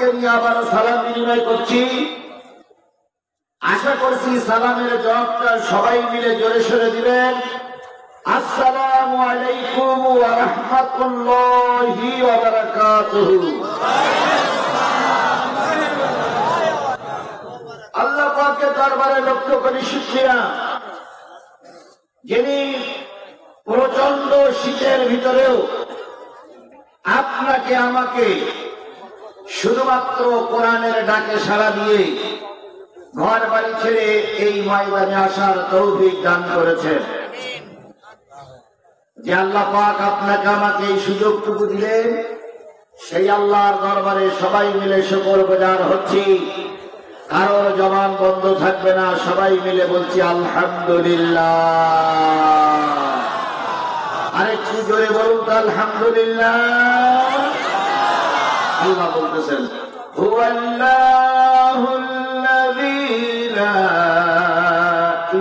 সকলকে নিয়ে আবার সালাম বিনিময় করছি। আশা করছি সালামের জবাবটা সবাই মিলে জোরে সোরে দিবেন। আসসালামু আলাইকুম ওয়া রাহমাতুল্লাহি ওয়া বারাকাতুহু। আল্লাহ পাকের দরবারে লক্ষ কোটি শুকরিয়া, যিনি প্রচন্ড শীতের ভিতরেও আপনাকে আমাকে শুধুমাত্র কোরআনের ডাকে সাড়া দিয়ে ঘর বাড়ি ছেড়ে এই ময়দানে আসার তৌফিক দান করেছেন। যে আল্লাহ পাক আপনাকে আমাকে এই সুযোগটুকু দিলেন, সেই আল্লাহর দরবারে সবাই মিলে শুকর গুজার হচ্ছি। কারোর জবান বন্ধ থাকবে না, সবাই মিলে বলছি আলহামদুলিল্লাহ। আরেকটু জোরে বলুন তো আলহামদুলিল্লাহ। আল্লাহ বলতেছেন হুয়াল্লাহুল্লাযী লা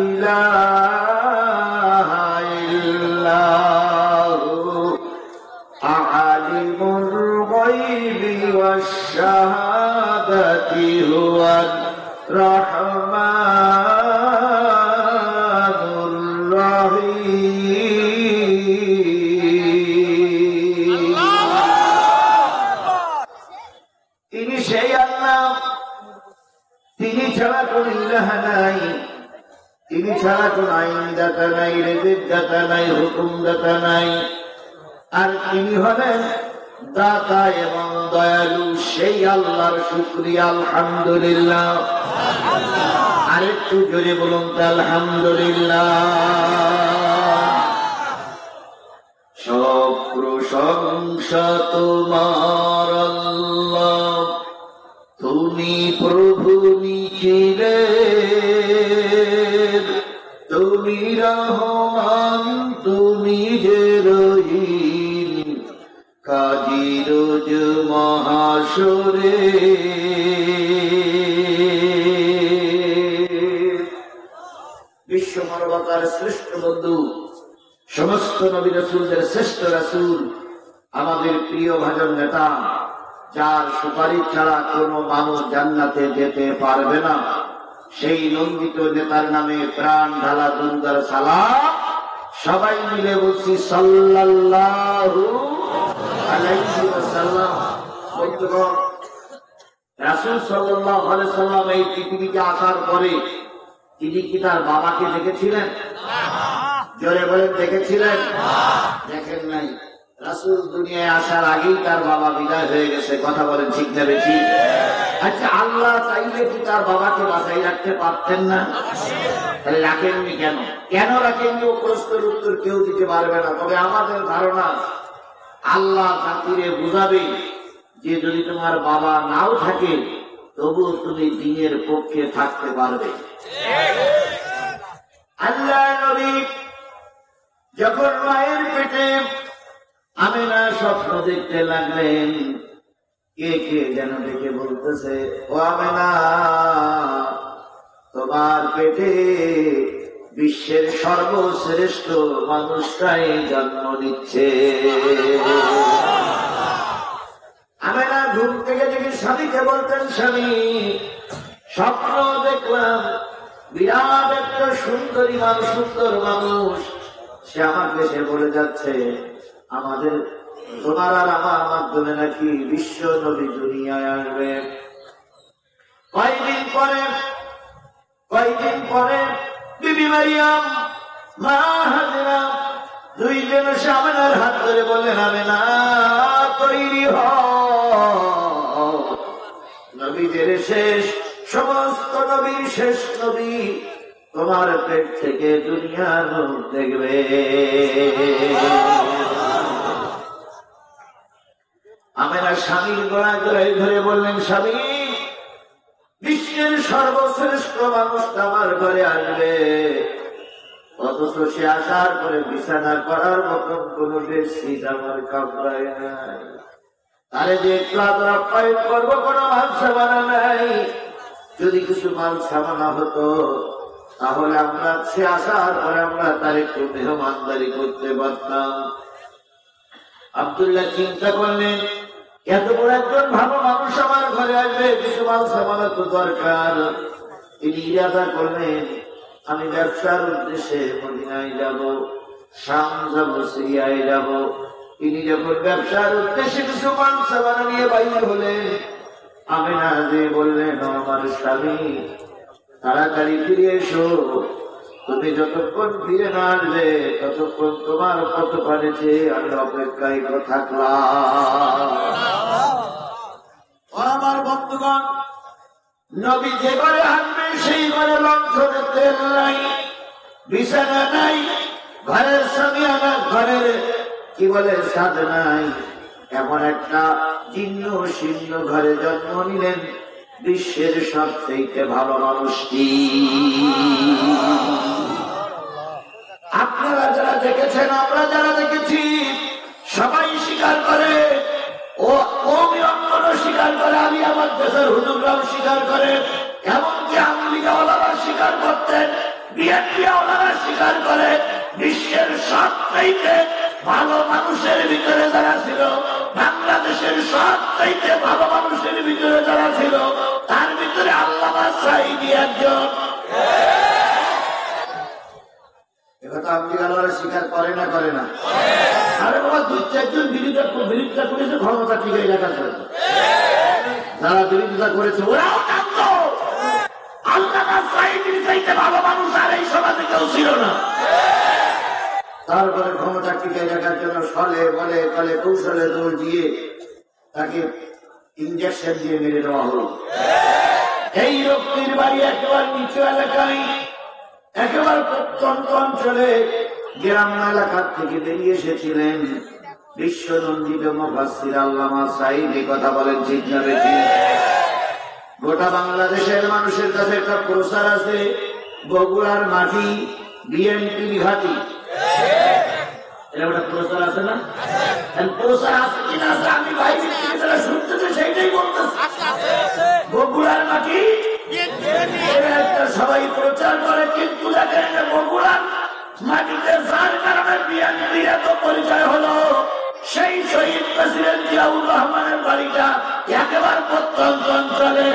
ইলাহা ইল্লাহু আলিমুল গায়বি ওয়াশ শাহাদাতি হুয়ার রাহমানুর রাহিম। তিনি সেই আল্লাহ, তিনি ছাড়া কোন ইলাহ নাই, তিনি ছাড়া কোন আইনদাতা নাই, রিজিকদাতা নাই, হুকুমদাতা নাই। আর তিনি হলেন দাতা এবং দয়ালু, সেই আল্লাহর শুকরিয়া আলহামদুলিল্লাহ। আরেকটু জোরে বলুন তো আলহামদুলিল্লাহ। সব প্রশংসা তোমার আল্লাহ, তুমি প্রভু নিখিলের, তুমি রহমান, তুমি যে রহিম, কাজী রোজ মহাশরে। বিশ্ব মানবতার শ্রেষ্ঠ বন্ধু, সমস্ত নবী রাসূলদের শ্রেষ্ঠ রাসূল, আমাদের প্রিয় ভাজন নেতা, যার সুপারিশ ছাড়া কোনো মানুষ জান্নাতে যেতে পারবে না, সেই নন্দিত নেতার নামে প্রাণ ঢালা দুরূদ সালাম সবাই মিলে বলছি সাল্লাল্লাহু আলাইহি ওয়াসাল্লাম। বন্ধুগণ, রাসূল সাল্লাল্লাহু আলাইহি ওয়াসাল্লাম এই পৃথিবীতে আসার পরে তিনি কি তার বাবাকে দেখেছিলেন? জোরে বলেন, দেখেছিলেন? দেখেন নাই। রাসূল দুনিয়ায় আসার আগেই তার বাবা বিদায় হয়ে গেছে। কথা বলেন ঠিক না বেশি? আচ্ছা, আল্লাহ চাইলে কি তার বাবাকে বাঁচাই রাখতে পারতেন না? তাহলে রাখেননি কেন? কেন রাখেননি ও প্রশ্নের উত্তর কেউ দিতে পারবে না। তবে আমাদের ধারণা, আল্লাহ জাতিরে বুঝাবে যে যদি তোমার বাবা নাও থাকে তবু তুমি দ্বীনের পক্ষে থাকতে পারবে। আল্লাহ নবী যখন মায়ের পেটে আমিনা স্বপ্ন দেখতে লাগলেন, কে কে যেন দেখে বলতেছে, ও আমিনা, তোমার পেটে বিশ্বের সর্বশ্রেষ্ঠ মানুষটাই জন্ম নিচ্ছে। আমিনা ঘুম থেকে দেখে স্বামীকে বলতেন, স্বামী, স্বপ্ন দেখলাম বিরাট একটা সুন্দরী মানুষ, সুন্দর মানুষ, সে আমাকে সে বলে যাচ্ছে আমাদের তোমার আর আমার মাধ্যমে নাকি বিশ্ব নবী দুনিয়ায় আসবে। কয়েকদিন পরে বিবি মারিয়াম, মা হাজেরা দুইজন আমিনার হাত ধরে বললেন, আমিনা তৈরি হও, নবীদের শেষ, সমস্ত নবীর শেষ নবী তোমার পেট থেকে দুনিয়ার মুখ দেখবে। আমিনা স্বামীর গলা জড়াই ধরে বললেন, স্বামী, বিশ্বের সর্বশ্রেষ্ঠ মানুষটা আমার ঘরে আসবে, অথচ সে আসার পরে বিছানা করার মতন কোন বেডশিট আমার কাপড়ায় নাই, আরে যে একটু আদর আপ্যায়ন করবো কোনো মাল সামানা নাই। যদি কিছু মাল সামানা হতো তাহলে আমরা সে আসার পরে আমরা তার একটু মেহমানদারি করতে পারতাম। আব্দুল্লাহ চিন্তা করলেন, এত বড় একজন ভালো মানুষ আমার ঘরে আসবে, কিছু মাল সামানা তো দরকার। তিনি ইরাদা করলেন আমি ব্যবসার উদ্দেশ্যে মদিনায় যাব, শাম যাব, সিরিয়ায় যাব। তিনি যখন ব্যবসার উদ্দেশ্যে কিছু মাল সামানা নিয়ে বাইরে হলেন, আমিনা যে বললেন আমার স্বামী তাড়াতাড়ি ফিরে এসো, তুমি যতক্ষণ ফিরে না আসবে ততক্ষণ তোমার কত পারেছে আমি অপেক্ষায় থাকলাম। আমার বন্ধুগণ, নবী যে ঘরে হাঁটবে সেই ঘরে লণ্ঠনে তেল নাই, বিছানা নাই, ঘরের সামিয়ানা, ঘরের কি বলে ছাদ নাই। এমন একটা জীর্ণ শীর্ণ ঘরে জন্ম নিলেন বিশ্বের সবচেয়ে ভালো মানুষটি। আপনারা যারা দেখেছেন, আমরা যারা দেখেছি, সবাই স্বীকার করে, ও অঙ্গনও স্বীকার করে, আমি আমার দেশের হুজুররাও স্বীকার করে, এমনকি আমলিগাওয়ালারা স্বীকার করতেন, বিএনপিওয়ালারা স্বীকার করে, বিশ্বের সবচেয়ে ভালো মানুষের ভিতরে যারা ছিল, বাংলাদেশের সবচেয়ে ভালো মানুষের ভিতরে যারা ছিল, তার ভিতরে আল্লামা সাঈদী একজন। কথা আমলিগাওয়ালারা স্বীকার করে না, করে না? আরে বাবা, দুই চারজন বিরোধিতা করেছে, ক্ষমতা ঠিক হয়ে দেখা চলেছে। যারা বিরোধিতা করেছে ওরাও জানতো আল্লামা সাঈদীর চাইতে ভালো মানুষ আর এই সমাজে কেউ ছিল না। তারপরে ক্ষমতা টিকে রাখার জন্য ছলে বলে কলে কৌশলে দৌড় দিয়ে তাকে ইঞ্জেকশন দিয়ে মেরে দেওয়া হল। এই রক্তির বাড়ি একেবারে নিচু এলাকায়, একেবারে প্রত্যন্ত অঞ্চলে, গ্রাম এলাকার থেকে বেরিয়ে এসেছিলেন বিশ্বনন্দিত মুফাসসির আল্লামা সাঈদী। কথা বলেন ঠিক না বেঠিক? গোটা বাংলাদেশের মানুষের কাছে একটা প্রচার আছে, বগুড়ার মাটি বিএনপির ঘাঁটি। এটা একটা প্রচার আছে না? প্রচার আছে কিনা আমি বাইরে থেকে যারা শুনতেছে সেইটাই বলতেছে। বগুড়ার মাটি সবাই প্রচার করে, কিন্তু দেখেন বগুড়ার মাটিতে যার কারণে বিএনপির এত পরিচয় হলো, সেই শহীদ প্রেসিডেন্ট জিয়াউর রহমানের বাড়িটা একেবারে প্রত্যন্ত অঞ্চলে।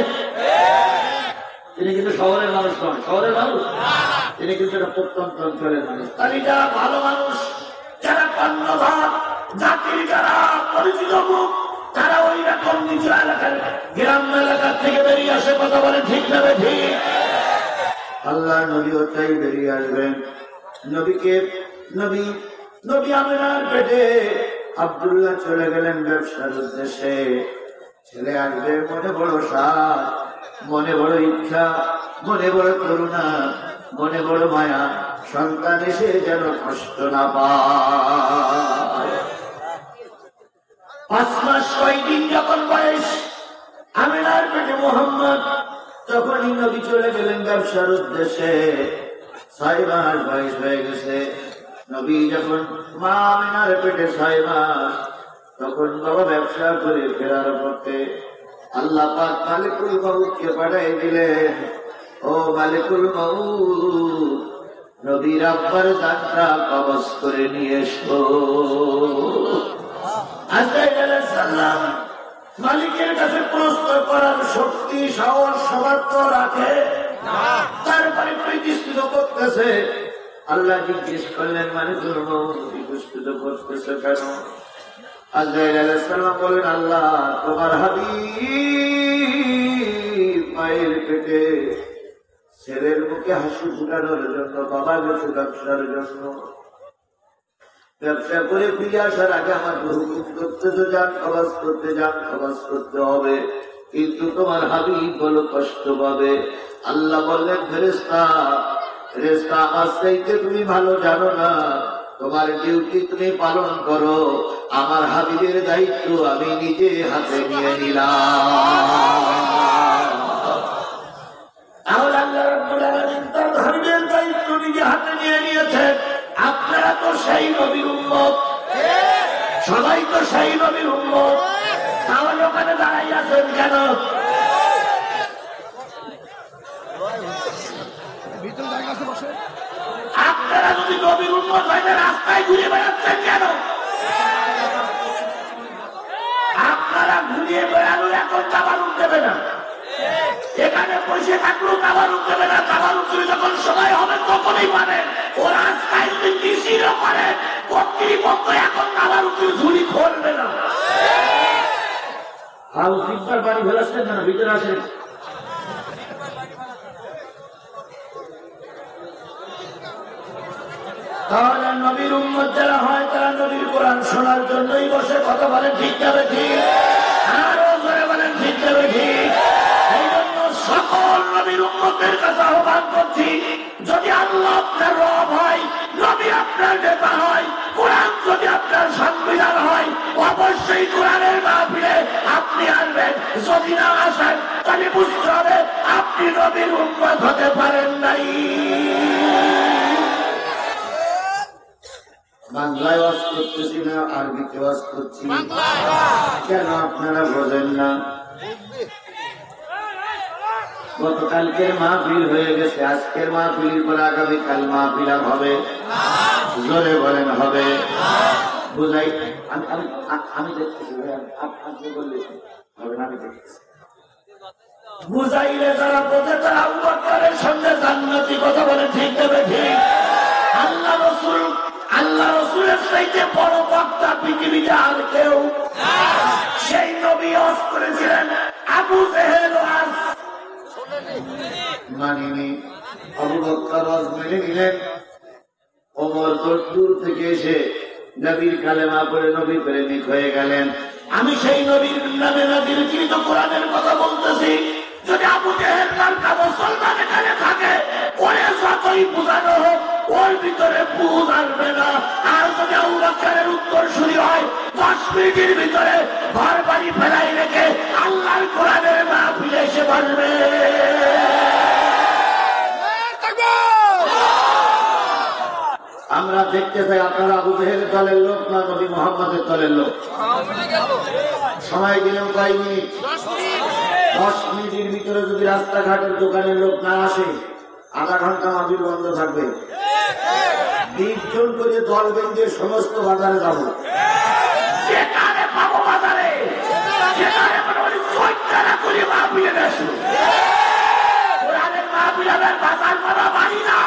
তিনি কিন্তু শহরের মানুষ নয়, শহরের মানুষ তিনি কিন্তু একটা প্রত্যন্ত অঞ্চলের মানুষ। তাই যারা ভালো মানুষ, যারা কর্ণধার জাতির, যারা পরিচিত মুখ, তারা ওই রকম নিচু এলাকার গ্রাম এলাকার থেকে বেরিয়ে আসে। কথা বলে ঠিক না ঠিক? আল্লাহ নবীও তাই বেরিয়ে আসবেন। নবী আমিনার পেটে আব্দুল্লাহ চলে গেলেন ব্যবসার উদ্দেশ্যে। ছেলে আসবে, মনে বড় সাধ, মনে বড় ইচ্ছা, মনে বড় করুণা, মনে বড় মায়া, সন্তান এসে যেন কষ্ট না পায়। 5 মাস 6 দিন যখন বয়স আমিনার পেটে মোহাম্মদ, তখনই নবী চলে গেলেন ব্যবসার উদ্দেশ্যে। 6 মাস বয়স হয়ে গেছে নবী যখন মা আমিনার পেটে 6 মাস, তখন বাবা ব্যবসা করে ফেরার পথে আল্লাহ পাক মালিকুল মউতকে পাঠিয়ে দিলেন, ও মালিকুল মউত, নবীর আব্বার জানটা কবজ করে নিয়ে এসো। আজরাইল আলাইহিস সালাম মালিকের কাছে প্রশ্ন করার শক্তি, সাহস, সামর্থ্য রাখে না, তারপরে প্রতিষ্ঠিত করতেছে। আল্লাহ জিজ্ঞেস করলেন, মালিকুল মউত প্রতিষ্ঠিত করতেছে কেন? আজরাইল আলাইহিস সালাম বলেন, আল্লাহ তোমার হাবিব মায়ের পেটে ছেলের মুখে হাসি ফুটানোর জন্য, বাবা গেছে ব্যবসার জন্য, ব্যবসা করে ফিরে আসার আগে আমার হুকুম করতেছে যান কবজ করতে, যান কবজ করতে হবে, কিন্তু তোমার হাবিব বলো কষ্ট পাবে। আল্লাহ বললেন, ফেরেশতা আমার চাইতে তুমি ভালো জানো না, তোমার ডিউটি তুমি পালন করো, আমার হাবিবের দায়িত্ব আমি নিজে হাতে নিয়ে নিলাম। তাহলে আল্লাহ রাব্বুল আলামিন তার হাবিবের দায়িত্ব নিজে হাতে নিয়ে নিয়েছেন। আপনারা তো সেই নবীর উম্মত, সবাই তো সেই নবীর উম্মত, তাহলে ওখানে দাঁড়াই আছেন কেন? আপনারা যদি নবীর উম্মত হইতে রাস্তায় ঘুরে বেড়াচ্ছেন কেন? আপনারা এখানে বসে থাকলেও কাবারুক দেবে না, কাবারুক দেবে যখন সময় হবে তখনই পাবে। ও রাস্তায় যদি মিছিলও করে কর্তৃপক্ষ এখন কাবারুকের ঝুলি খুলবে না। হাউস ইকবার বাড়ি ফেলাচ্ছেন না, ভিতরে আসেন। তাহলে নবীর উম্মত যারা হয় তারা নবীর কোরআন শোনার জন্যই বসে কথা বলেন, ঠিক যাবে ঠিক, আরো জোরে বলেন ঠিক যাবে ঠিক। এই জন্য সকল নবীর উম্মতের কাছে আহ্বান করছি, যদি আল্লাহ আপনার রব হয়, নবী আপনার নেতা হয়, কোরআন যদি আপনার সংবিধান হয়, অবশ্যই কোরআনের মাহফিলে আপনি আসবেন। যদি না আসেন তাহলে বুঝতে হবে আপনি নবীর উম্মত হতে পারেন নাই। বাংলায় ওয়াজ করতেছি না, আরবিতে ওয়াজ করছি, কেন আপনারা বোঝেন না? গতকালকের মাহফিল হয়ে গেছে, আজকের মাহফিলের পরে আগামীকাল মাহফিল আর হবে? জোরে বলেন হবে? বুঝাই আমি দেখতেছি, আপনি বললে হবে না, আমি দেখতেছি। বুঝাইলে যারা বোঝে তারা আবু বকরের সঙ্গে জান্নাতি কথা বলে, ঠিক দেবে ঠিক। আল্লাহ রসুলের চাইতে বড় বক্তা পৃথিবীতে আর কেউ, সেই নবী ওয়াজ করেছিলেন, আবু জেহেল ওয়াজ মানিনি, আবু বকর ওয়াজ মেনে নিলেন। ওমর তো দূর থেকে এসে নবীর কালেমা পড়ে নবী প্রেমিক হয়ে গেলেন। আমি সেই নবীর নামে নাযিলকৃত কোরআনের কথা বলতেছি। যদি আবু জেহেল মার্কা মুসলমান এখানে থাকে, ওরে যতই বুঝানো হোক ওর ভিতরে বুঝ আসবে না। আর যদি আবু বকরের উত্তরসূরি হয়, 10 মিনিটের ভিতরে ঘর বাড়ি ফেলাই রেখে আল্লাহর কোরআনের মাহফিলে এসে বসবে। আমরা দেখতে চাই আপনারা আবু জেহেলের দলের লোক না নবী মুহাম্মদের দলের লোক? সময় দিলেন কয় মিনিট? 10 মিনিটের ভিতরে যদি রাস্তাঘাটের দোকানের লোক না আসে, আধা ঘন্টা মাহফিল বন্ধ থাকবে। 20 জন করে দল বেঁধে সমস্ত বাজারে যাব, যেখানে পাবো বাজারে, যেখানে করে মাহফিলে আসবো। কোরআনের মাহফিল হবে, বাজার করা বাড়ি না।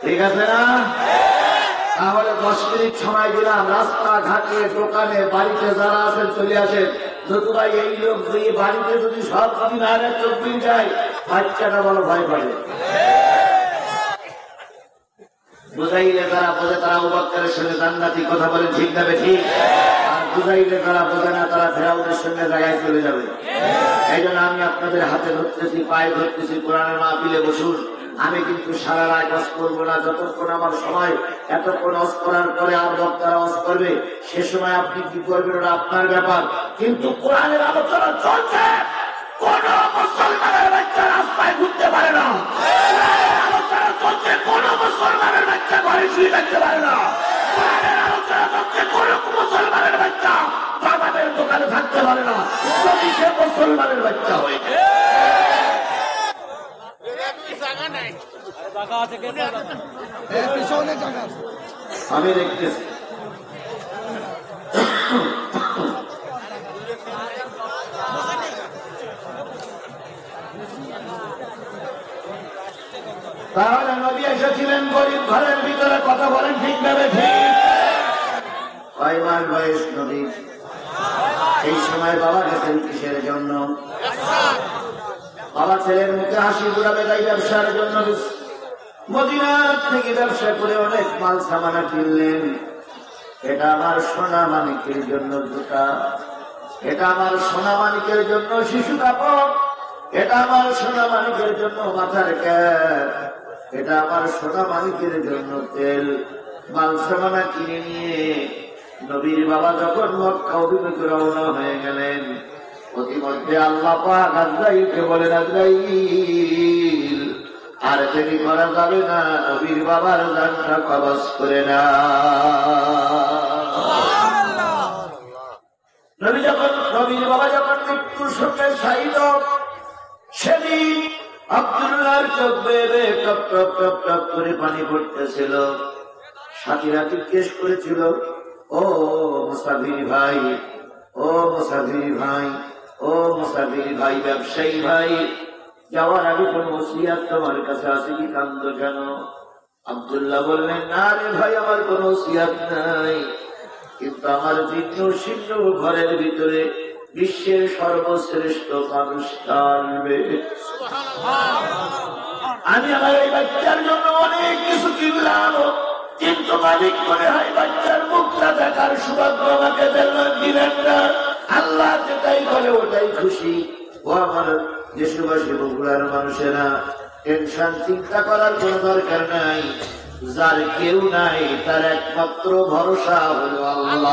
ঠিক আছে না? তাহলে 10 মিনিট সময় দিলাম, রাস্তাঘাটে দোকানে বাড়িতে যারা আছেন চলে আসেন। নতুবা এই লোক দিয়ে বাড়িতে যদি সব দিন আর 24 যায়, বাচ্চাটা বড় ভয় পাবে। বুঝাইলে যারা বোঝে তারা আবু বকরের সঙ্গে জান্নাতি কথা বলে, ঠিক যাবে ঠিক। আর বুঝাইলে যারা বোঝে না তারা ফেরাউনের সঙ্গে জায়গায় চলে যাবে। এই জন্য আমি আপনাদের হাতে ধরতেছি, পায়ে ধরতেছি, কোরআনের মাহফিলে বসুন। আমি কিন্তু সারা রাত ওয়াজ করবো না, যতক্ষণ আমার সময়। এতক্ষণ ওয়াজ করার পরে আর বক্তারা ওয়াজ করবে, সে সময় আপনি কি করবেন ওটা আপনার ব্যাপার। কিন্তু কোরআনের আলোচনা চলছে, কোন মুসলমানের বাচ্চা রাস্তায় ঘুরতে পারে না। কোরআনের আলোচনা চলছে, কোন মুসলমানের বাচ্চা ঘরে শুয়ে থাকতে পারে না। কোরআনের আলোচনা চলছে, কোন মুসলমানের বাচ্চা বাজারের দোকানে থাকতে পারে না, যদি সে মুসলমানের বাচ্চা হয়ে। আমি দেখতেছি তাহলে নবী এসেছিলেন গরিব ঘরের ভিতরে, কথা বলেন ঠিক যাবে ঠিক। 6 মাস বয়স নবী। এই সময় বাবা গেছেন কিসের জন্য? বাবা ছেলের মুখে হাসি ঘুরাবে তাই ব্যবসার জন্য মদিনার থেকে ব্যবসা করে অনেক মাল সামানা কিনলেন। এটা আমার সোনা মানিকের জন্য জুতা, এটা আমার সোনা মানিকের জন্য শিশু কাপড়, এটা আমার সোনা মানিকের জন্য মাথার ক্যাপ, এটা আমার সোনা মানিকের জন্য তেল। মাল সামানা কিনে নিয়ে নবীর বাবা যখন মক্কা অভিমুখে রওনা হয়ে গেলেন, প্রতিমধ্যে আল্লাহ পাক আজরাইলকে বলেন, আজরাইল আর দেরি করা যাবে না, নবীর বাবার জানটা কবজ করে না। নবীর বাবা যখন মৃত্যুর সঙ্গে শায়িত, সেদিন আব্দুল্লাহর চোখ বেয়ে টপ টপ টপ টপ করে পানি পড়তেছিল। সাথীরা জিজ্ঞেস করেছিল, ও মুসাফির ভাই, ও মুসাফির ভাই, ও মুসাফির ভাই, ব্যবসায়ী ভাই, যাওয়ার আগে কোন ওসিয়াত তোমার কাছে আছে কি? কান্দ কেন? আব্দুল্লাহ বললেন, না রে ভাই, আমার কোন ওসিয়াত নাই, কিন্তু আমার জীর্ণ শীর্ণ ঘরের ভিতরে বিশ্বের সর্বশ্রেষ্ঠ মানুষ আসবে। আমি আমার এই বাচ্চার জন্য অনেক কিছু কিনলাম, কিন্তু মালিক মনে হয় বাচ্চার মুখটা দেখার সৌভাগ্য আমাকে দিলেন না। আল্লাহ যেটাই বলে ওটাই খুশি। ও আমার দেশবাসী, বগুড়ার মানুষেরা, টেনশন চিন্তা করার কোন দরকার নাই। যার কেউ নাই তার একমাত্র ভরসা হলো আল্লাহ।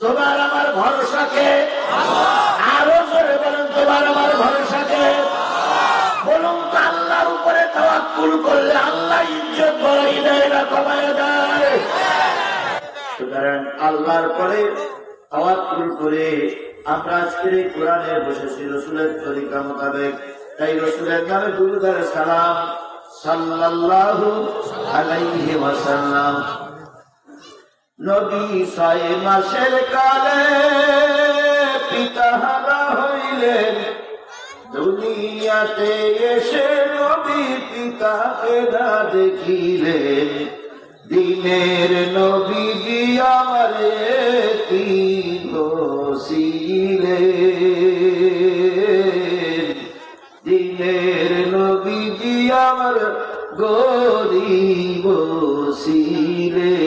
তোমার আমার ভরসাকে আরো জোরে বলুন, তোমার আমার ভরসাকে বলুন তো। আল্লাহর উপরে তাওয়াক্কুল করলে আল্লাহ ইজ্জত বাড়াই দেয় না কমায় দেয়। সুতরাং আল্লাহর পরে তাওয়াক্কুল করে আমরা আজকের এই কোরআনে বসেছি রসুলের তরিকা মোতাবেক। তাই রসুলের নামে দুরূদ আর সালাম সাল্লাল্লাহু আলাইহি ওয়াসাল্লাম। নবী 6 মাসের কালে পিতাহারা হইলেন, দুনিয়াতে এসে নবী পিতাকে না দেখিলেন। দিনের নবীজি আমার এতিম ছিলেন, দিনের নবীজি আমার গরিব ছিলেন।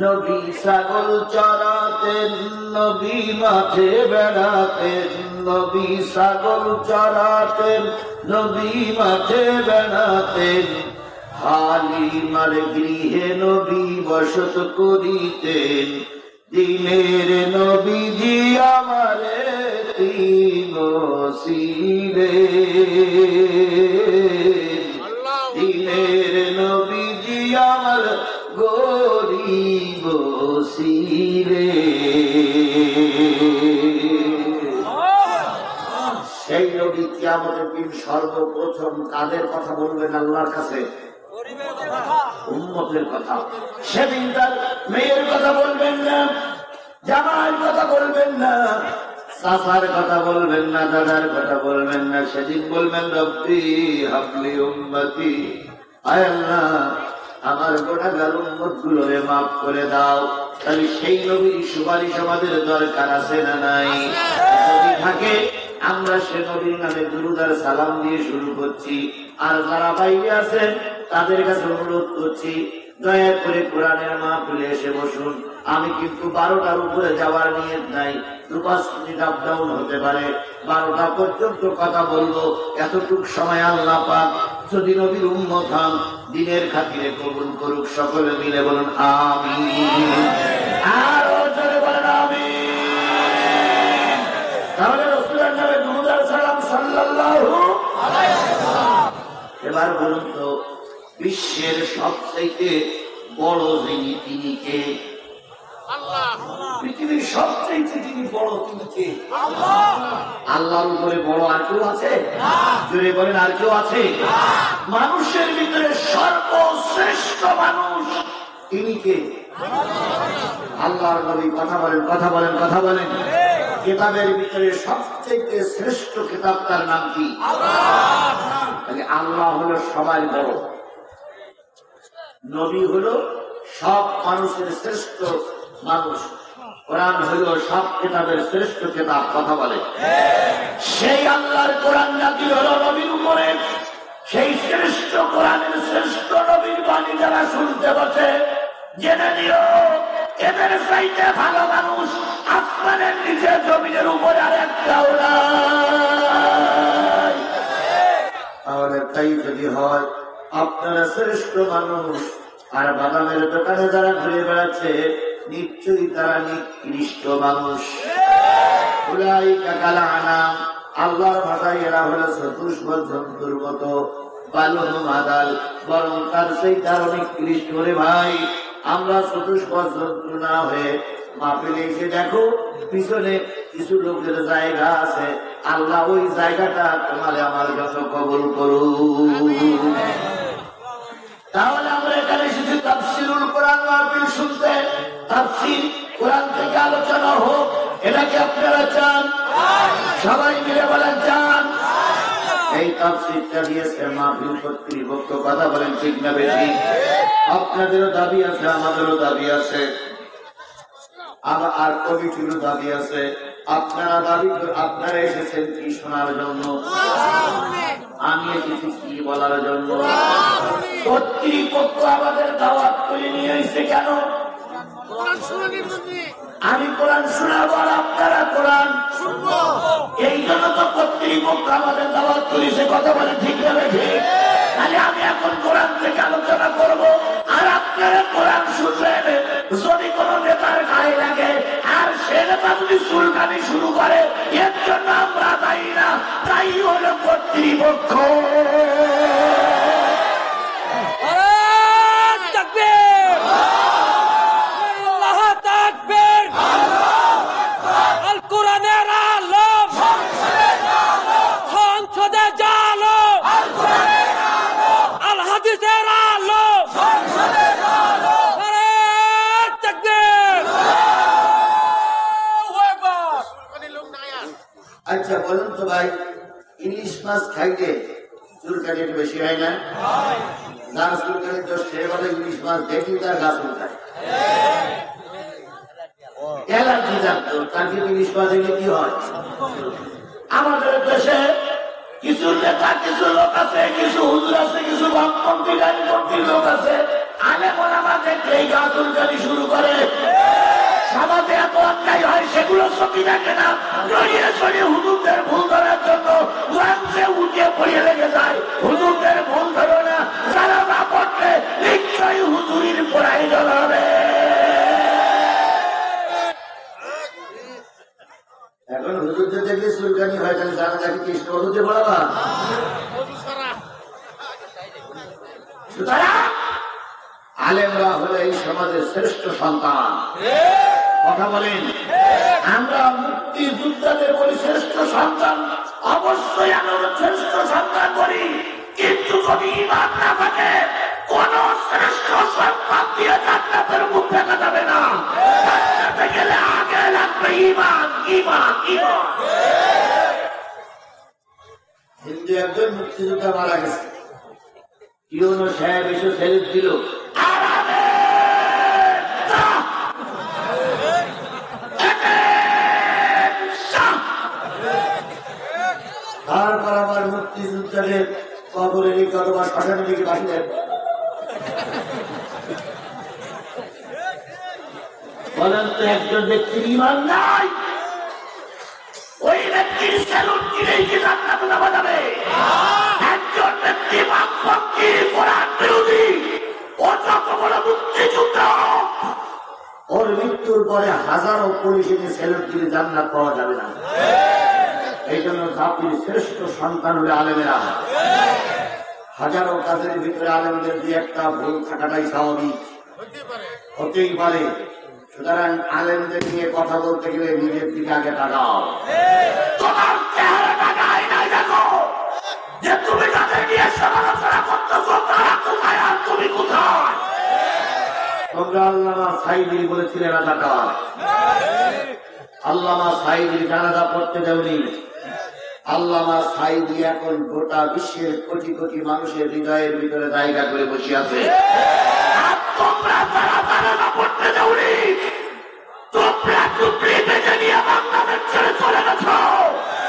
নবী ছাগল চরাতেন, নবী মাঠে বেড়াতেন, নবী ছাগল চরাতেন, নবী মাঠে বেড়াতেন। হালিমার গৃহে নবী বসত করিতেন, দিনের নবীজি আমার এতিম ছিলেন, দিনের নবীজি আমার গরিব ছিলেন। সেই নবী কিয়ামতের দিন সর্বপ্রথম কাদের কথা বলবেন আল্লাহর কাছে? উম্মতের কথা। সেদিন তার মেয়ের কথা বলবেন না, জামাইয়ের কথা বলবেন না, চাচার কথা বলবেন না, দাদার কথা বলবেন না। সেদিন বলবেন, রব্বি হাবলি উম্মতি, আয় আল্লাহ আমার গুনাহগার উম্মত গুলোরে মাফ করে দাও। তাহলে সেই নবীর সুপারিশ আমাদের দরকার আছে না নাই? যদি থাকে আমরা সে নবীর নামে দুরূদ আর সালাম দিয়ে শুরু করছি। আর যারা বাইরে আছেন তাদের কাছে অনুরোধ করছি, দয়া করে কোরআনের মাহফিলে এসে বসুন। আমি কিন্তু 12টার উপরে যাওয়ার নিয়ত নাই, 2-5 মিনিট আপ ডাউন হতে পারে, 12টা পর্যন্ত কথা বলবো। এতটুক সময় আল্লাহ পাক যদি নবীর উম্মত হন দিনের খাতিরে কবুল করুক। সকলে মিলে বলুন আমিন, আরো জোরে বলেন আমিন। তাহলে রাসূলের নামে দুরূদ আর সালাম সাল্লাল্লাহু আলাইহি ওয়াসাল্লাম। এবার বলুন তো, বিশ্বের সবচেয়ে বড় যিনি, তিনি কে? আল্লাহ। পৃথিবীর সবচেয়ে যিনি বড়, তিনি কে? আল্লাহ। আল্লাহর উপরে বড় আর কেউ আছে? জোরে বলেন, আর কেউ আছে? মানুষের ভিতরে সর্বশ্রেষ্ঠ মানুষ তিনি কে? আল্লাহর নবী। কথা বলেন, কথা বলেন, কথা বলেন। কিতাবের ভিতরে সবচেয়ে শ্রেষ্ঠ কিতাব, তার নাম কি? আল্লাহ হলো সবার বড়, নবী হলো সব মানুষের শ্রেষ্ঠ মানুষ, কোরআন হলো সব কিতাবের শ্রেষ্ঠ কিতাব। কথা বলে, সেই আল্লাহর কোরআন নাযিল হলো নবীর উপরে। সেই শ্রেষ্ঠ কোরআনের শ্রেষ্ঠ নবীর বাণী যারা শুনতে বসে, জেনে নিও এদের চাইতে ভালো মানুষ আসমানের নিচে জমিনের উপরে আর একটাও নাই। তাহলে তাই যদি হয়, আপনারা শ্রেষ্ঠ মানুষ, আর বাদামের দোকানে যারা ঘুরে বেড়াচ্ছে নিশ্চয়ই তারা নিকৃষ্ট মানুষ। আল্লাহর ভাষায় এরা হলো চতুষ্প জন্তুর মতো, বালুন মাদাল, বরং তার সেই তার নিকৃষ্ট। রে ভাই, আমরা চতুষ্প জন্তু না হয়ে মাহফিলে এসে দেখো পিছনে কিছু লোকের জায়গা আছে, আল্লাহ ওই জায়গাটা তোমার আমার জন্য কবুল করুন। এখানে এসেছি তাফসীরুল কোরআন মাহফিল শুনতে, তাফসীর কোরআন থেকে আলোচনা হোক, এটাকে আপনারা চান? সবাই মিলে বলেন চান? এই তাফসীরটা দিয়েছে মাহফিল কর্তৃপক্ষ, কথা বলেন ঠিক না বেশি? আপনাদেরও দাবি আছে, আমাদেরও দাবি আছে, আর কমিটিরও দাবি আছে। আপনারা দাবি, আপনারা এসেছেন কি শোনার জন্য? আমি এসেছি কি বলার জন্য? কর্তৃপক্ষ আমাদের দাওয়াত করে নিয়ে এসেছে কেন? আমি কোরআন শোনাবো আর আপনারা কোরআন শুনবো, এই জন্য তো কর্তৃপক্ষ আমাদের দাওয়াত করেছে, কথা বলে ঠিক না ঠিক? তাহলে আমি এখন কোরআন থেকে আলোচনা করব আর আপনারা কোরআন শুনবেন। যদি কোন নেতার গায়ে লাগে আর সে নেতা যদি চুলকানি শুরু করে, এর জন্য আমরা দায়ী না, দায়ী হলো কর্তৃপক্ষ। আচ্ছা বলুন তো ভাই, ইলিশ মাছ খাইলে চুলকানি একটু বেশি হয় না? যার চুলকানি তো সে বলে ইলিশ মাছ দেখি তার গা চুলকায়, অ্যালার্জি থাকতো, তার কি ইলিশ মাছ দেখলে কি হয়? আমাদের দেশে কিছু নেতা, কিছু লোক আছে, কিছু হুজুর আছে, কিছু বামপন্থী ডানপন্থী লোক আছে, আলেম ওলামা দেখলেই গা চুলকানি শুরু করে। সমাজে এত অন্যায় হয়, সেগুলো চোখে দেখে না, জড়িয়ে জড়িয়ে হুজুরদের ভুল ধরার জন্য লাঞ্চে উঠিয়ে পড়িয়ে লেগে যায়। হুজুরদের ভুল ধরো না, যারা না পড়লে নিশ্চয়ই হুজুরির প্রয়োজন হবে। এখন হুজুরদের দেখলে চুলকানি হয়, তাহলে জানা যাকে কৃষ্ণ হুজুরদের পড়াবা। সুতরাং আলেমরা হলো এই সমাজের শ্রেষ্ঠ সন্তান, কথা বলেন। আমরা মুক্তিযোদ্ধাদের বলি শ্রেষ্ঠ সন্তান, অবশ্যই আমরা শ্রেষ্ঠ সন্তান বলি, কিন্তু যদি ঈমান না থাকে কোন শ্রেষ্ঠ সন্তান দিয়ে জান্নাতের মুখ দেখা যাবে না। জান্নাতে গেলে আগে লাগবে ঈমান, ঈমান, ঈমান। হিন্দু একজন মুক্তিযোদ্ধা মারা গেছে, ইউনো সাহেব এসে সেলুট দিল, তারপর আমার মুক্তিযোদ্ধাদের কবরের দিকে অথবা শ্মশানের দিকে বাঁচিয়ে বলেন তো, একজন ব্যক্তির ঈমান নাই, ওই ব্যক্তির সেলুট দিলেই কি জান্নাতে যাওয়া যাবে? একজন ব্যক্তি বামপন্থী, কোরআন বিরোধী, ও যত বড় মুক্তিযোদ্ধা, ওর মৃত্যুর পরে হাজারো পুলিশ এনে সেলুট দিলে জান্নাত পাওয়া যাবে না। এই জন্য জাতির শ্রেষ্ঠ সন্তান হলে আলেমেরা। হাজারো কাজের ভিতরে আলেমদের দিয়ে একটা ভুল থাকাটাই স্বাভাবিক, হতেই পারে। সুতরাং আলেমদের নিয়ে কথা বলতে গেলে নিজের দিকে আগে তাকাও, তোমার চেহারাটা আয়নায় দেখো, যে তুমি তাদের নিয়ে সমালোচনা করতেছো তারা কোথায় আর তুমি কোথায়। তোমরা আল্লামা সাঈদী বলেছিলেন রাজাকার, আল্লামা সাঈদীর জানাজা পড়তে দেওনি। আল্লামা সাঈদী এখন গোটা বিশ্বের কোটি কোটি মানুষের হৃদয়ের ভিতরে জায়গা করে বসে আছে। তোমরা যারা জানাজা পড়তে দেওনি, তোমরা টুকরি বেঁধে নিয়ে বাংলাদেশ ছেড়ে চলে গেছ।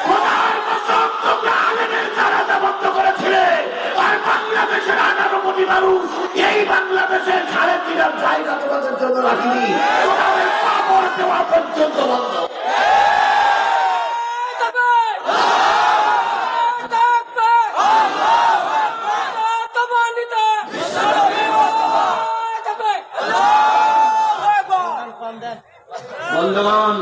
খোদার কসম, তোমরা আলেমের জানাজা বন্ধ করেছিলে, আর বাংলাদেশের 18 কোটি মানুষ এই বাংলাদেশের 3.5 জায়গা তোমাদের জন্য রাখিনি, তোমাদের পাপড় দেওয়া পর্যন্ত বন্ধ। বন্ধুগণ,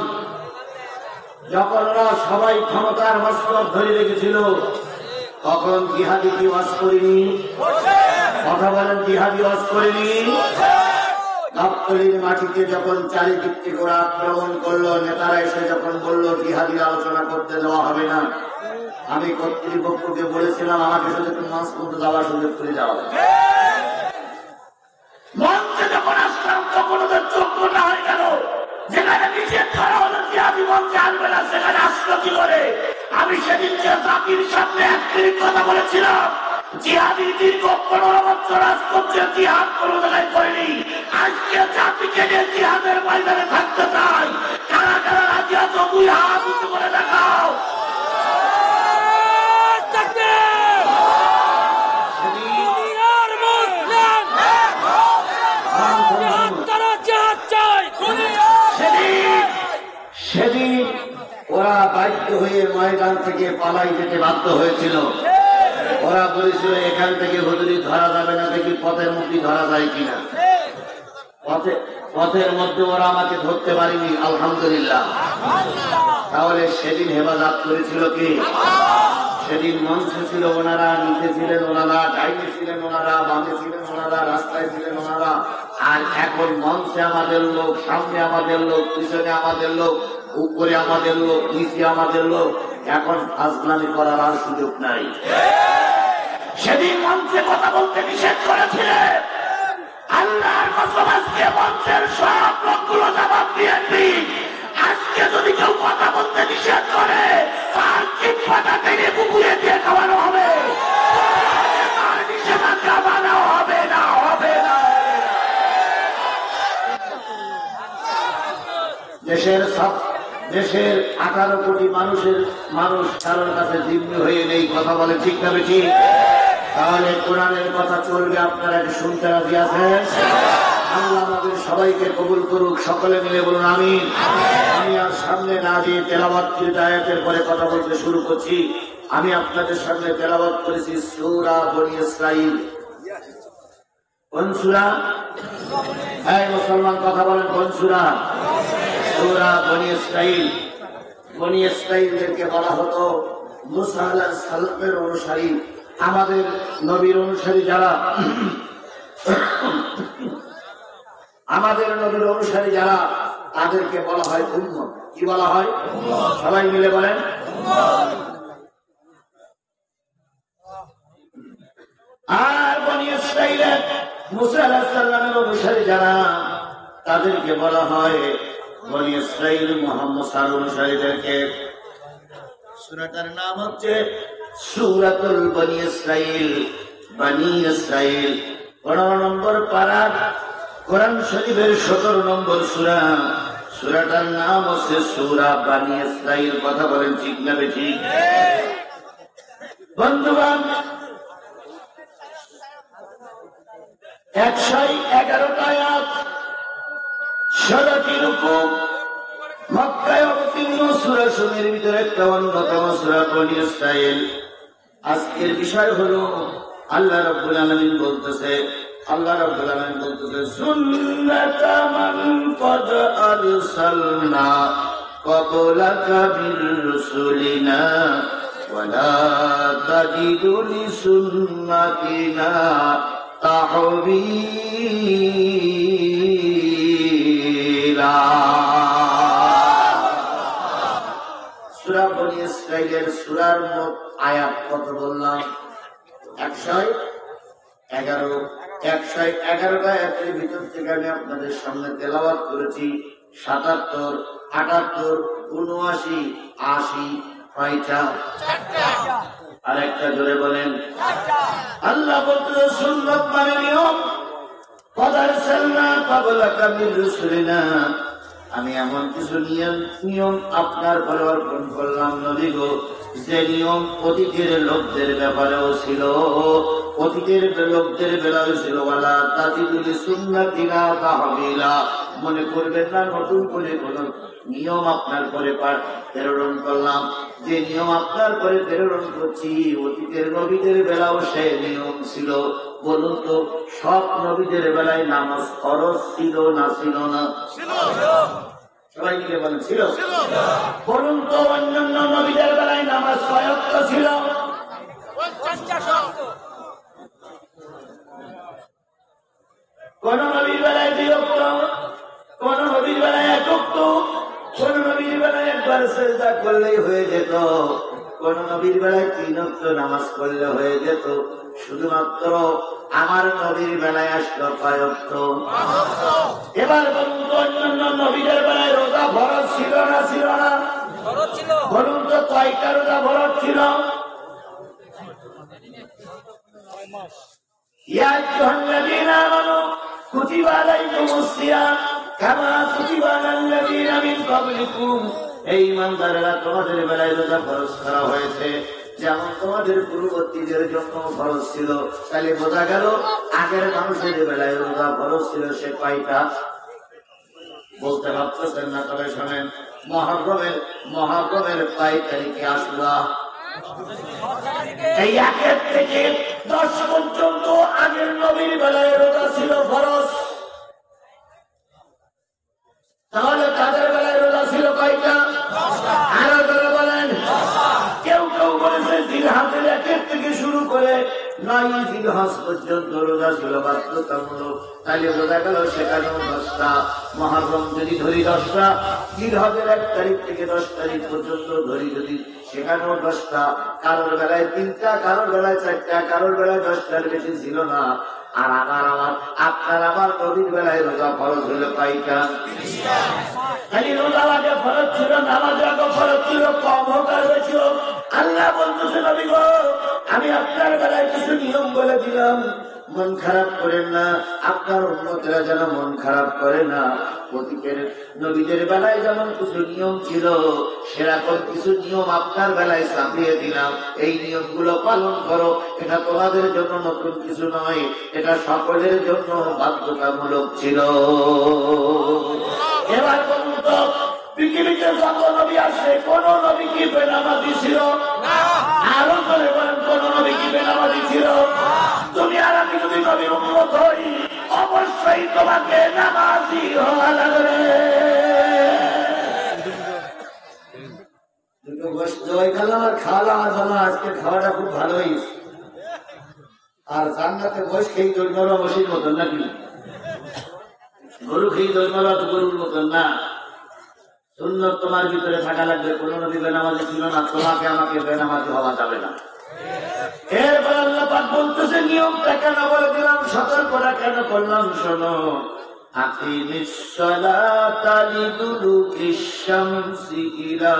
যখন ওরা সবাই ক্ষমতার মসনদ ধরে রেখেছিল, তখন জিহাদি কি ওয়াজ করিনি? কথা বলেন, জিহাদি ওয়াজ করিনি? গাবতলীর মাটিতে যখন চারিদিক থেকে ওরা আক্রমণ করলো, নেতারা এসে যখন বললো জিহাদির আলোচনা করতে দেওয়া হবে না, আমি কর্তৃপক্ষকে বলেছিলাম আমাকে শুধু একটু মাঝ পর্যন্ত যাওয়ার সুযোগ করে যাওয়া। বক্তব্যটা হয়ে গেল, যেখানে নিষেধ করা হলো জিহাদি মঞ্চে আসবে না, সেখানে আসলো কি করে? আমি সেদিন যে জাতির সামনে 1 মিনিট কথা বলেছিলাম, জিহাদি দীর্ঘ 15 বছর রাজ করছে, জিহাদ কোনো জায়গায় করেনি। আজকে জাতিকে নিয়ে জিহাদের ময়দানে থাকতে চাই, কারা কারা রাজি আছো? 2 হাত উঁচু করে দেখাও। সেদিন ওরা বাধ্য হয়ে ময়দান থেকে পালাই যেতে বাধ্য হয়েছিল। ওরা বলেছিল এখান থেকে হুজুরি ধরা যাবে না, দেখি পথের মুখী ধরা যায় কিনা। পথের মধ্যে ওরা আমাকে ধরতে পারেনি, আলহামদুলিল্লাহ। তাহলে সেদিন হেফাজত করেছিল কি? সেদিন মঞ্চে ছিল ওনারা, নিচে ছিলেন ওনারা, ডাইনে ছিলেন ওনারা, বামে ছিলেন ওনারা, রাস্তায় ছিলেন ওনারা। আর এখন মঞ্চে আমাদের লোক, সামনে আমাদের লোক, পিছনে আমাদের লোক, উপরে আমাদের লোক, নিচে আমাদের লোক। এখন ফাজলামি করার আর সুযোগ নাই। সেদিন মঞ্চে কথা বলতে নিষেধ করেছিলেন, আল্লাহর কসম আজকে মঞ্চের সব লোকগুলো জবাব দিয়েছি। আজকে যদি কেউ কথা বলতে নিষেধ করে, তার চিৎপাটা টেনে পুকুরে দিয়ে খাওয়ানো হবে, তার নিষেধাজ্ঞা মানা হবে না, হবে না। দেশের 18 কোটি মানুষ কারোর কাছে জিম্মি হয়ে নেই, কথা বলে ঠিক না বেশি? তাহলে কোরআনের কথা চলবে, আপনারা এটা শুনতে রাজি আছেন? আল্লাহ আমাদের সবাইকে কবুল করুক, সকলে মিলে বলুন আমিন। আমি আর সামনে না দিয়ে তেলাওয়াত আয়াতের পরে কথা বলতে শুরু করছি। আমি আপনাদের সামনে তেলাওয়াত করেছি সূরা বনী ইসরাঈল। কোন সূরা? এই মুসলমান কথা বলেন, কোন সূরা? সূরা বনী ইসরাঈল। বনী ইসরাঈলদেরকে বলা হতো মুসা আলাইহিস সালামের অনুসারী। আমাদের নবীর অনুসারী যারা, আমাদের নবীর অনুসারী যারা, তাদেরকে বলা হয় উম্মত। কি বলা হয়? সবাই মিলে বলেন। আর বনী ইসরাঈলের মুসা আলাইহিস সালামের অনুসারী যারা, তাদেরকে বলা হয় বনী ইসরাঈল। মুহাম্মদ সাল্লাল্লাহু আলাইহি অনুসারীদেরকে সূরাটার নাম হচ্ছে সূরাতুল বনী ইসরাঈল। বনী ইসরাঈল 15 নম্বর পারার কোরআন শরীফের 17 নম্বর সূরা। সূরাটার নাম হচ্ছে সূরা বনী ইসরাঈল। কথা বলেন ঠিক না বেশি? বন্ধুগণ, 111টা আয়াত, 16টি রুকু, মক্কায় অবতীর্ণ সূরা সমূহের ভিতরে একটা অন্যতম সূরা বনী ইসরাঈল। আজকের বিষয় হলো আল্লাহ রাব্বুল আলামিন বলতেছে, সুন্নাতা মান ক্বাদ আরসালনা ক্বাবলাকা মির রুসুলিনা ওয়ালা তাজিদু লিসুন্নাতিনা তাহবীলা। সূরা বনী ইসরাঈলের সূরার মোট আয়াত কত বললাম? 111টা আয়াতের ভিতর থেকে আমি আপনাদের সামনে তেলাওয়াত করেছি 77, 78, 79, 80। কয়টা? আর একটা জোরে বলেন। আল্লাহ বলতে সুন্নাত মানে নিয়ম। কদার সাল্লা ক্বাবলাকা মির রুসুলিনা, আমি এমন কিছু নিয়ম আপনার পরিবর্তন করলাম নবী গো, যে নিয়ম অতীতের লোকদের ব্যাপারেও ছিল, অতীতের লোকদের বেলাও ছিল। ওয়ালা তাজিদু লিসুন্নাতিনা তাহবীলা। মনে করবেন না নতুন করে কোন নিয়ম আপনার পরে প্রেরণ করলাম। যে নিয়ম আপনার পরে প্রেরণ করছি, অতীতের নবীদের বেলাও সে নিয়ম ছিল। বলুন তো, সব নবীদের বেলায় নামাজ ফরজ ছিল না ছিল না? সবাই মিলে বলেন ছিল। বলুন তো, অন্যান্য নবীদের বেলায় নামাজ কয় ওয়াক্ত ছিল? কোন নবীর বেলায় 2 ওয়াক্ত, কোন নবীর বেলায় 1 ওয়াক্ত, কোন নবীর বেলায় একবার সিজদা করলেই হয়ে যেত, কোন নবীর বেলায় 3 ওয়াক্ত নামাজ পড়লে হয়ে যেত, শুধুমাত্র আমার নবীর বেলায় আসলো কয় ওয়াক্ত? এবার বলুন তো অন্যান্য নবীদের বেলায় রোজা ফরজ ছিল না ছিল না? বলুন তো কয়টা রোজা ফরজ ছিল? ইয়া আইয়ুহাল্লাযীনা আমানু কুতিবা আলাইকুমুস সিয়াম কামা কুতিবা আলাল্লাযীনা মিন ক্বাবলিকুম। এই ইমানদারেরা, তোমাদের বেলায় রোজা ফরজ করা হয়েছে যেমন তোমাদের পূর্ববর্তীদের জন্য ফরজ ছিল। তাহলে বোঝা গেল আগের মানুষের বেলায় রোজা ফরজ ছিল সে কয়টা? বলতে ভাবতেছেন না, তবে শোনেন, মহররমের 5 তারিখে আশুরা, এই 1 থেকে 10 পর্যন্ত আগের নবীর বেলায় রোজা ছিল ফরজ। তাহলে তাদের বেলায় রোজা ছিল কয়টা? আরো ধরে বলেন। কেউ কেউ বলেছে জিলহজের 1 থেকে শুরু করে 9 জিলহজ পর্যন্ত রোজা ছিল বাধ্যতামূলক। তাহলে বোঝা গেল সেখানেও 10টা। মহররম যদি ধরি 10টা, জিলহজের 1 তারিখ থেকে 10 তারিখ পর্যন্ত ধরি যদি, সেখানেও 10টা। কারোর বেলায় 3টা, কারোর বেলায় 4টা, কারোর বেলায় 10টার বেশি ছিল না। আর আপনার আমার নবীর বেলায় রোজা ফরজ হলো কয়টা? খালি রোজা আগে ফরজ ছিল, নামাজ আগে ফরজ ছিল, কম হোক আর বেশি হোক। আল্লাহ বলতেছে নবী গো, আমি আপনার বেলায় কিছু নিয়ম বলে দিলাম, মন খারাপ করেন না, আপনার উম্মতেরা যেন মন খারাপ করে না। প্রতীকের নবীদের বেলায় যেমন কিছু নিয়ম ছিল, সেরকম কিছু নিয়ম আপনার বেলায় চাপিয়ে দিলাম। এই নিয়মগুলো পালন করো। এটা তোমাদের জন্য নতুন কিছু নয়, এটা সকলের জন্য বাধ্যতামূলক ছিল। এবার বলুন তো, পৃথিবীতে যত নবী আসছে কোন নবী কি বেনামাজি ছিল? আরো করে বলেন, কোন নবী কি বেনামাজি ছিল? তুমি আর আমি যদি নবীর উম্মত হই, অবশ্যই তোমাকে নামাজি হওয়া লাগবে। দুটো গোশত জবাই খেলাম আর খাওয়ালাম, আর বললাম আজকে খাওয়াটা খুব ভালো হয়েছে। আর জান্নাতে গোশত খেয়ে দই মারা বসির মতন নাকি? গরু খেয়ে দই মারা তো গরুর মতন না। সুন্নাত তোমার ভিতরে থাকা লাগবে। কোন নবী বেনামাজি ছিল না, তোমাকে আমাকে বেনামাজি হওয়া যাবে না। এরপর আল্লাহ পাক বলতেছে নিয়মটা কেন বলে দিলাম, সতর্কতা কেন করলাম, শোনো। আকিমিস সালাতা লিদুলুকিশ শামসি ইলা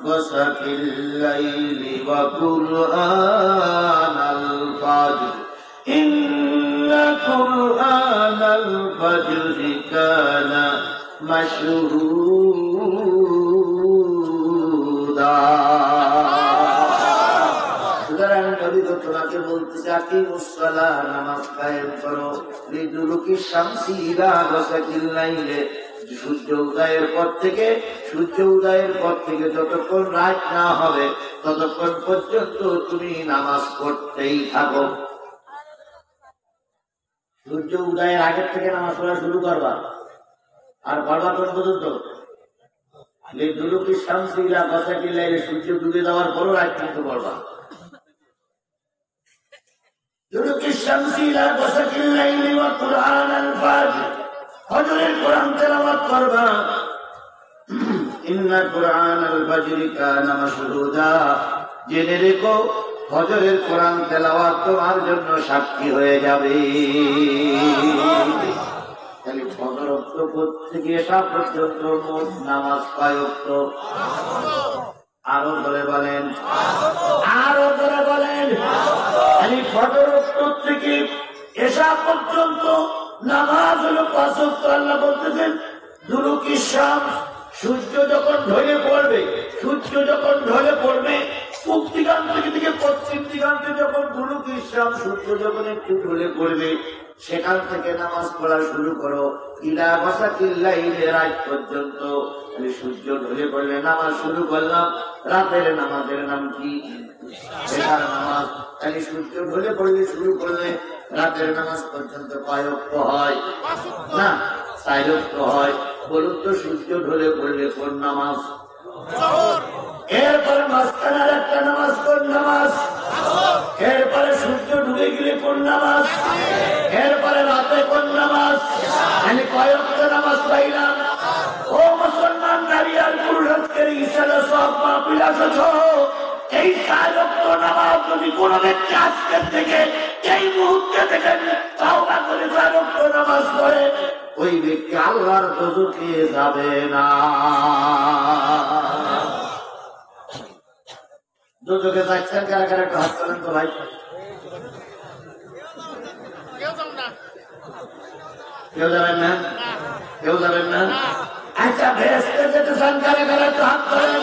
গাসাকিল লাইলি ওয়া কুরআনাল ফাজর ইন্না কুরআনাল ফাজরি কানা মাশহুদা। সুতরাং নবী তো তোমাকে বলতেছে আকিমুস সালাহ, নামাজ কায়েম করো, লিদুলুকিশ শামসি ইলা গাসাকিল লাইলি, সূর্য উদয়ের পর থেকে যতক্ষণ রাত না হবে ততক্ষণ পর্যন্ত তুমি নামাজ পড়তেই থাকো। সূর্য উদয়ের আগের থেকে নামাজ পড়া শুরু করবা, আর পড়বা কোন পর্যন্ত? লিদুলুকিশ শামসি ইলা গাসাকিল লাইলি, সূর্য ডুবে যাওয়ার পরও রাত পর্যন্ত পড়বা। দুলুকিশ শামসি ইলা গাসাকিল লাইলি ওয়া কুরআনাল ফাজর, ফজরের কোরআন তেলাওয়াত করবা। ইন্না কুরআনাল ফাজরি কানা মাশহুদা, জেনে রেখো ফজরের কোরআন তেলাওয়াত তোমার জন্য সাক্ষী হয়ে যাবে। তাহলে ফজর থেকে এসা পর্যন্ত মোট নামাজ কয় ওয়াক্ত? আরো ধরে বলেন, আরো ধরে বলেন। ফজর থেকে এসা পর্যন্ত নামাজ হলো 5 ওয়াক্ত। আল্লাহ বলতেছেন দুলুকিশ শামস, সূর্য যখন ঢলে পড়বে, পূব দিগান্ত থেকে পশ্চিম দিগান্তে যখন দুলুকিশ শামস, সূর্য যখন একটু ঢলে পড়বে, সেখান থেকে নামাজ পড়া শুরু করো ইলা গাসাকিল লাইলি, রাত পর্যন্ত। সূর্য ঢলে পড়লে নামাজ শুরু করলাম। রাতের নামাজের নাম কি? এশার নামাজ। তাহলে সূর্য ঢলে পড়লে শুরু করলে রাতের নামাজ পর্যন্ত কয় ওয়াক্ত হয়? না, 4 ওয়াক্ত হয়। বলুন তো সূর্য ঢলে পড়লে কোন নামাজ? এরপরে মাঝখানের একটা নামাজ কোন নামাজ? এরপরে সূর্য ডুবে গেলে কোন নামাজ? এরপরে রাতে কোন নামাজ? আমি কয় ওয়াক্ত নামাজ পাইলাম? ও মুসলমান নারী আর পুরুষ, আজকের ইশারা সব মাহফিল আসছো, এই 4 ওয়াক্ত নামাজ যদি কোন ব্যক্তি আজকের থেকে এই মুহূর্তে থেকে তাওবা করে 4 ওয়াক্ত নামাজ পড়ে, ওই ব্যক্তি আল্লাহর দোজখে যাবে না। দোজখে যাচ্ছেন কারা কারা একটু হাত তোলেন তো ভাই। কেউ যাবেন না? কেউ যাবেন না? আচ্ছা, বেহেশতে যেতে চান কারা কারা একটু হাত তোলেন।